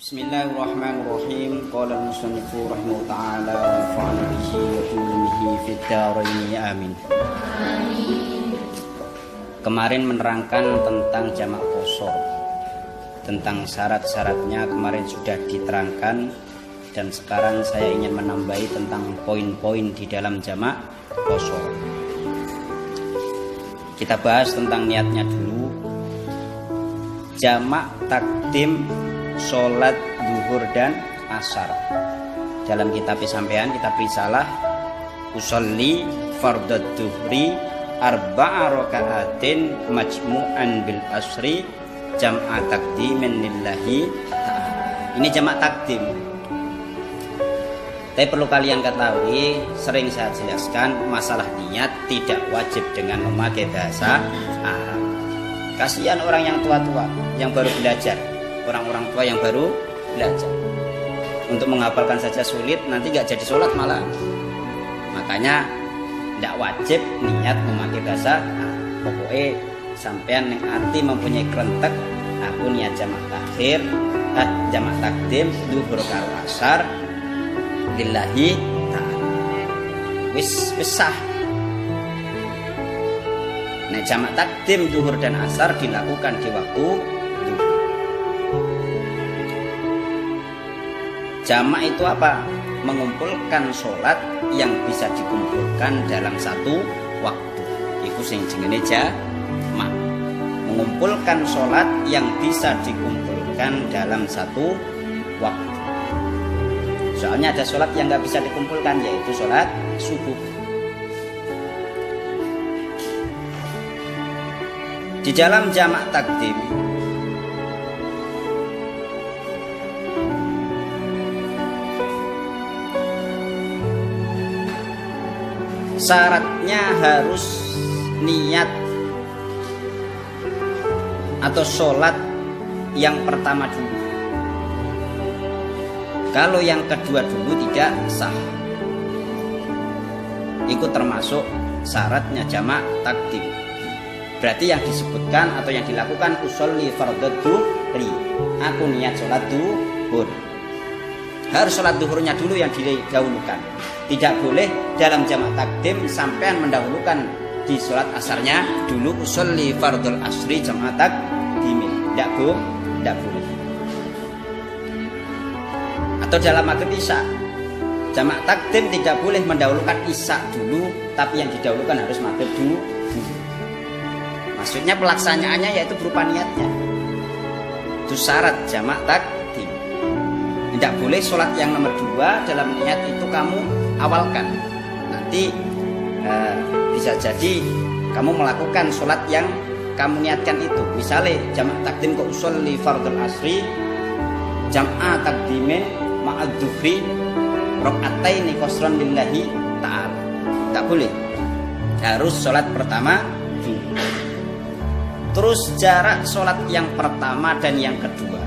Bismillahirrahmanirrahim. Qala al-musannifu rahimahu ta'ala wa nafa'ana bihi wa ulumihi fid dharain amin. Kemarin menerangkan tentang jamak qashar. Tentang syarat-syaratnya kemarin sudah diterangkan, dan sekarang saya ingin menambahi tentang poin-poin di dalam jamak qashar. Kita bahas tentang niatnya dulu. Jamak takdim sholat zuhur dan asar. Dalam kitab sampean, kitab risalah, usolli fardad zuhri arba'a raka'atin majmu'an bil asri jam'a takdimin lillahi ta'ala. Ini jamak takdim. Tapi perlu kalian ketahui, sering saya jelaskan, masalah niat tidak wajib dengan memakai bahasa Arab. Kasihan orang yang tua-tua yang baru belajar, orang-orang tua yang baru belajar. Untuk menghafalkan saja sulit, nanti gak jadi sholat malah. Makanya tidak wajib niat memakai bahasa Arab. Pokoknya sampean yang arti mempunyai kerentek, aku niat jamak takhir, jamak takdim zuhur karo asar lillahi ta'ala. Wis sah. Nah, jamak takdim zuhur dan asar dilakukan di waktu zuhur. Jamak itu apa? Mengumpulkan sholat yang bisa dikumpulkan dalam satu waktu. Iku sing jenenge jamak. Mengumpulkan sholat yang bisa dikumpulkan dalam satu waktu. Soalnya ada sholat yang nggak bisa dikumpulkan, yaitu sholat subuh. Di dalam jamak takdim syaratnya harus niat atau sholat yang pertama dulu. Kalau yang kedua dulu tidak sah. Itu termasuk syaratnya jamak takdim. Berarti yang disebutkan atau yang dilakukan usolli fardad zuhri, aku niat sholat zuhur. Harus sholat zuhurnya dulu yang didahulukan. Tidak boleh dalam jamak takdim sampean mendahulukan di sholat asarnya dulu usolli fardul asri jamak takdimin. Tidak boleh. Atau dalam maghrib isya, jamak takdim tidak boleh mendahulukan isya dulu, tapi yang didahulukan harus maghrib dulu. Maksudnya pelaksanaannya yaitu berupa niatnya. Itu syarat jamak takdim. Tidak boleh sholat yang nomor 2 dalam niat itu kamu awalkan. Nanti bisa jadi kamu melakukan sholat yang kamu niatkan itu. Misalnya jamak takdim ke usolli fardul asri jam'a takdimin ma'ad dhuhri raka'ataini qasran lillahi ta'ala. Tak boleh. Harus sholat pertama dulu. Terus jarak sholat yang pertama dan yang kedua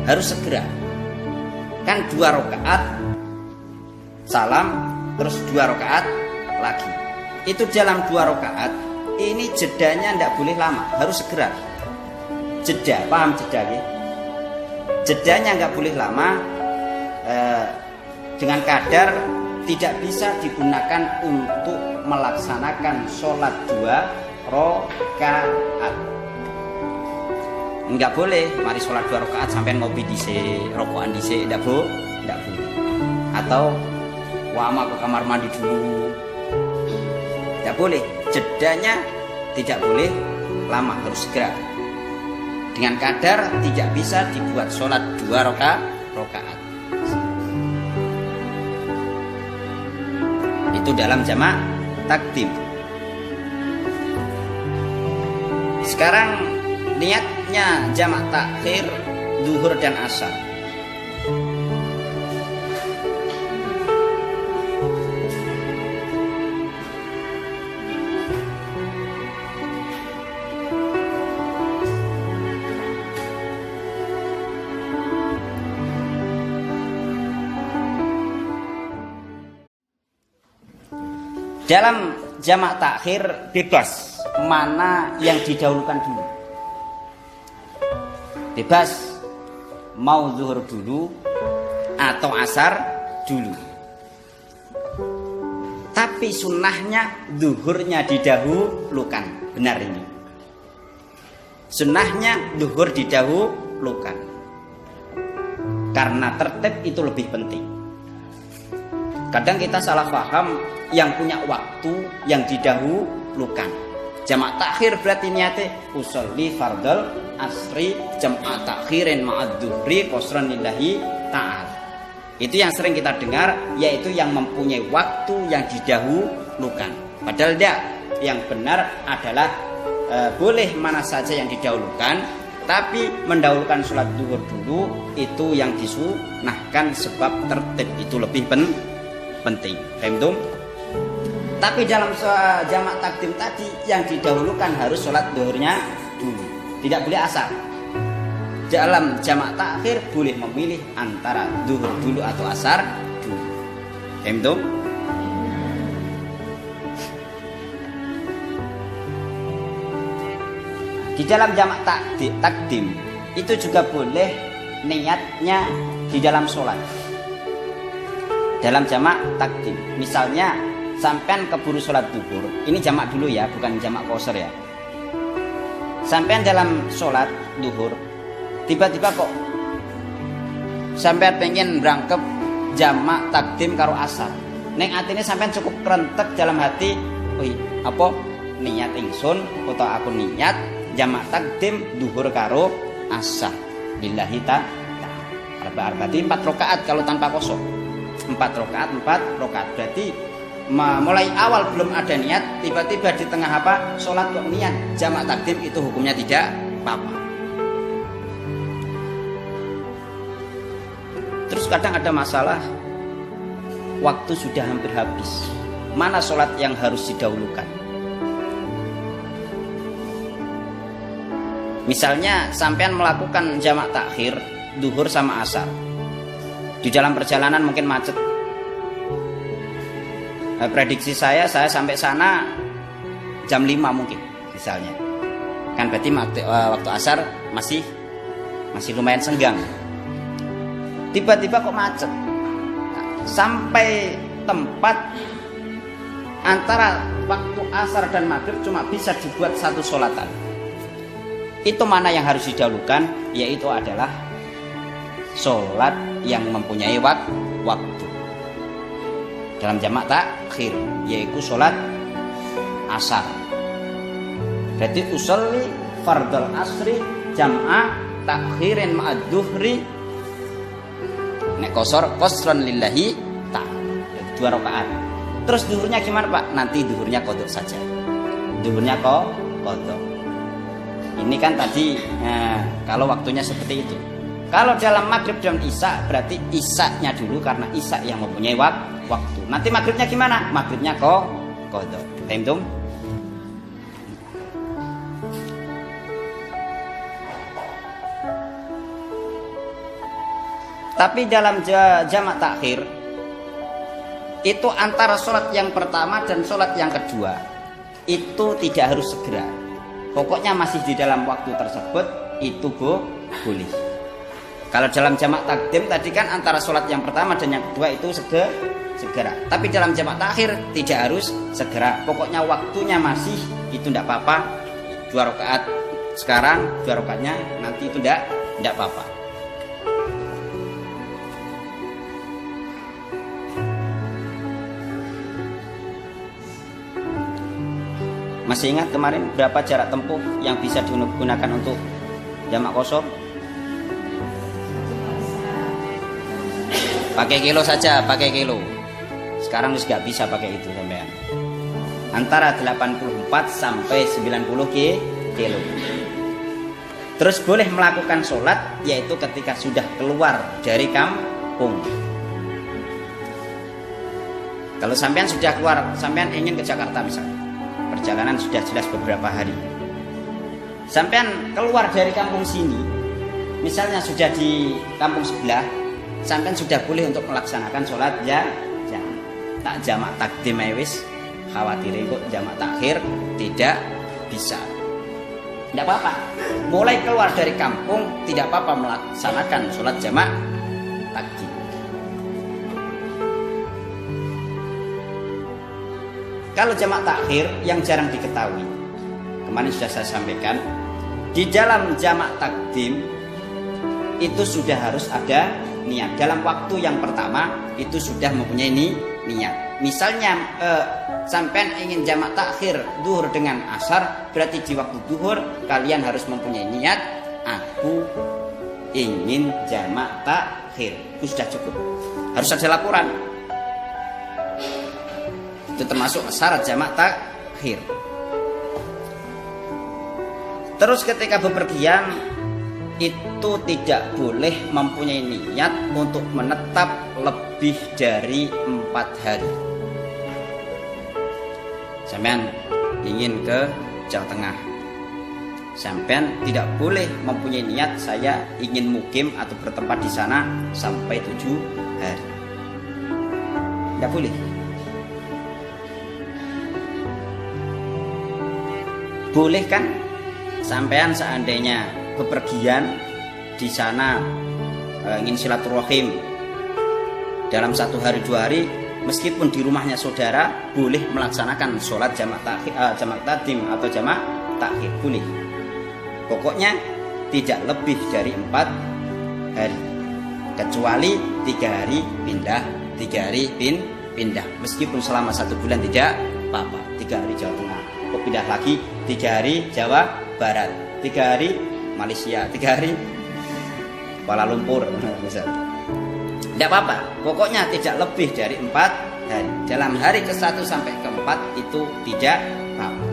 harus segera. Kan 2 rakaat salam, terus 2 rakaat lagi. Itu dalam 2 rakaat ini jedanya tidak boleh lama, harus segera. Jeda, paham jeda ya? Jedanya nggak boleh lama, dengan kadar tidak bisa digunakan untuk melaksanakan sholat 2 rakaat. Enggak boleh mari sholat 2 rakaat sampai ngopi dhisik, rokokan dhisik, enggak boleh. Atau wama ke kamar mandi dulu. Enggak boleh. Jedanya tidak boleh lama, harus segera. Dengan kadar tidak bisa dibuat sholat 2 rakaat. Itu dalam jamak takdim. Sekarang niatnya jamak takhir zuhur dan asar. Dalam jamak takhir bebas mana yang didahulukan dulu. Bebas mau zuhur dulu atau asar dulu. Tapi sunnahnya zuhurnya didahulukan. Benar ini. Sunnahnya zuhur didahulukan. Karena tertib itu lebih penting. Kadang kita salah paham, yang punya waktu yang didahulukan. Jamak takhir berarti niatnya usolli fardal asri jamak takhirin ma'ad dhuhri qasran lillahi ta'ala. Itu yang sering kita dengar, yaitu yang mempunyai waktu yang didahulukan. Padahal tidak. Yang benar adalah boleh mana saja yang didahulukan, tapi mendahulukan sholat zuhur dulu itu yang disunahkan, sebab tertib itu lebih penting. Paham? Tapi dalam jamak takdim tadi yang didahulukan harus sholat zuhurnya dulu, tidak boleh asar. Dalam jamak takhir boleh memilih antara zuhur dulu atau asar dulu. Paham? Di dalam jamak takdim itu juga boleh niatnya di dalam sholat. Dalam jamak takdim, misalnya sampean keburu sholat zuhur, ini jamak dulu ya, bukan jamak qasar ya. Sampean dalam sholat zuhur, tiba-tiba kok sampean pengen berangkep jamak takdim karo asar. Neng atine sampean cukup rentek dalam hati, wih apa niat ingsun atau aku niat jamak takdim zuhur karo asar billahi ta'ala. Berarti 4 rakaat kalau tanpa kosong. 4 rakaat berarti mulai awal belum ada niat, tiba-tiba di tengah sholat kok niat jamak takdim, itu hukumnya tidak apa-apa. Terus kadang ada masalah, waktu sudah hampir habis, mana sholat yang harus didahulukan? Misalnya sampean melakukan jamak takhir zuhur sama asar, di dalam perjalanan mungkin macet. Prediksi saya sampai sana jam 5 mungkin misalnya. Kan berarti waktu asar masih lumayan senggang. Tiba-tiba kok macet. Sampai tempat antara waktu asar dan maghrib cuma bisa dibuat 1 sholatan. Itu mana yang harus didahulukan? Yaitu adalah sholat yang mempunyai waktu. Dalam jamak takhir, yaitu sholat asar. Berarti usolli fardal asri jam'a takhirin ma'ad dhuhri nek qasran lillahi ta'ala. 2 rakaat. Terus zuhurnya gimana Pak? Nanti zuhurnya qadha saja. Zuhurnya qadha. Ini kan tadi kalau waktunya seperti itu. Kalau dalam maghrib dan isya berarti isyanya dulu, karena isya yang mempunyai waktu. Nanti maghribnya gimana? Maghribnya qadha. Paham? Tapi dalam jamak takhir itu antara sholat yang pertama dan sholat yang kedua itu tidak harus segera. Pokoknya masih di dalam waktu tersebut itu boleh. Kalau dalam jamak takdim tadi kan antara sholat yang pertama dan yang kedua itu segera. Tapi dalam jamak takhir tidak harus segera. Pokoknya waktunya masih, itu tidak apa-apa. 2 rakaat sekarang, 2 rakaatnya nanti itu tidak apa-apa. Masih ingat kemarin berapa jarak tempuh yang bisa digunakan untuk jamak qasar? Pakai kilo saja, pakai kilo. Sekarang sudah bisa pakai itu sampean. Antara 84 sampai 90 kilo. Terus boleh melakukan sholat yaitu ketika sudah keluar dari kampung. Kalau sampean sudah keluar, sampean ingin ke Jakarta misalnya, perjalanan sudah jelas beberapa hari. Sampean keluar dari kampung sini, misalnya sudah di kampung sebelah, sampean sudah boleh untuk melaksanakan sholat tak jamak takdim wis, khawatir kok jamak takhir tidak bisa. tidak apa-apa. Mulai keluar dari kampung tidak apa-apa melaksanakan sholat jamak takdim. Kalau jamak takhir yang jarang diketahui, kemarin sudah saya sampaikan, di dalam jamak takdim itu sudah harus ada niat. Dalam waktu yang pertama itu sudah mempunyai niat. Misalnya sampean ingin jamak takhir duhur dengan asar, berarti di waktu duhur kalian harus mempunyai niat, aku ingin jamak takhir. Itu sudah cukup. Harus ada laporan. Itu termasuk syarat jamak takhir. Terus ketika bepergian itu tidak boleh mempunyai niat untuk menetap lebih dari 4 hari. Sampean ingin ke Jawa Tengah, sampean tidak boleh mempunyai niat saya ingin mukim atau bertempat di sana sampai 7 hari. Tidak boleh. Boleh kan? Sampean seandainya bepergian di sana ingin silaturahim dalam 1 hari 2 hari, meskipun di rumahnya saudara, boleh melaksanakan sholat jamak takdim atau jamak takhir, boleh. Pokoknya tidak lebih dari 4 hari, kecuali 3 hari pindah, 3 hari pindah. Meskipun selama 1 bulan tidak apa-apa. 3 hari Jawa Tengah, kok pindah lagi 3 hari Jawa Barat, 3 hari Malaysia, 3 hari Kuala Lumpur misalnya. Tidak apa-apa, pokoknya tidak lebih dari 4 hari. Dalam hari ke-1 sampai ke-4 itu tidak apa-apa.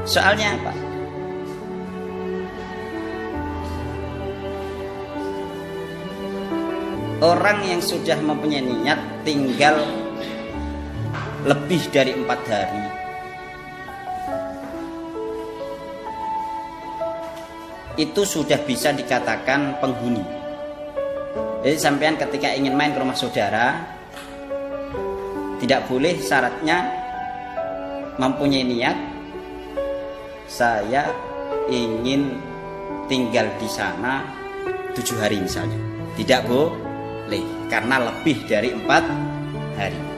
Soalnya apa? Orang yang sudah mempunyai niat tinggal lebih dari 4 hari, itu sudah bisa dikatakan penghuni. Jadi sampean ketika ingin main ke rumah saudara, tidak boleh syaratnya mempunyai niat saya ingin tinggal di sana 7 hari misalnya. Tidak boleh, karena lebih dari 4 hari.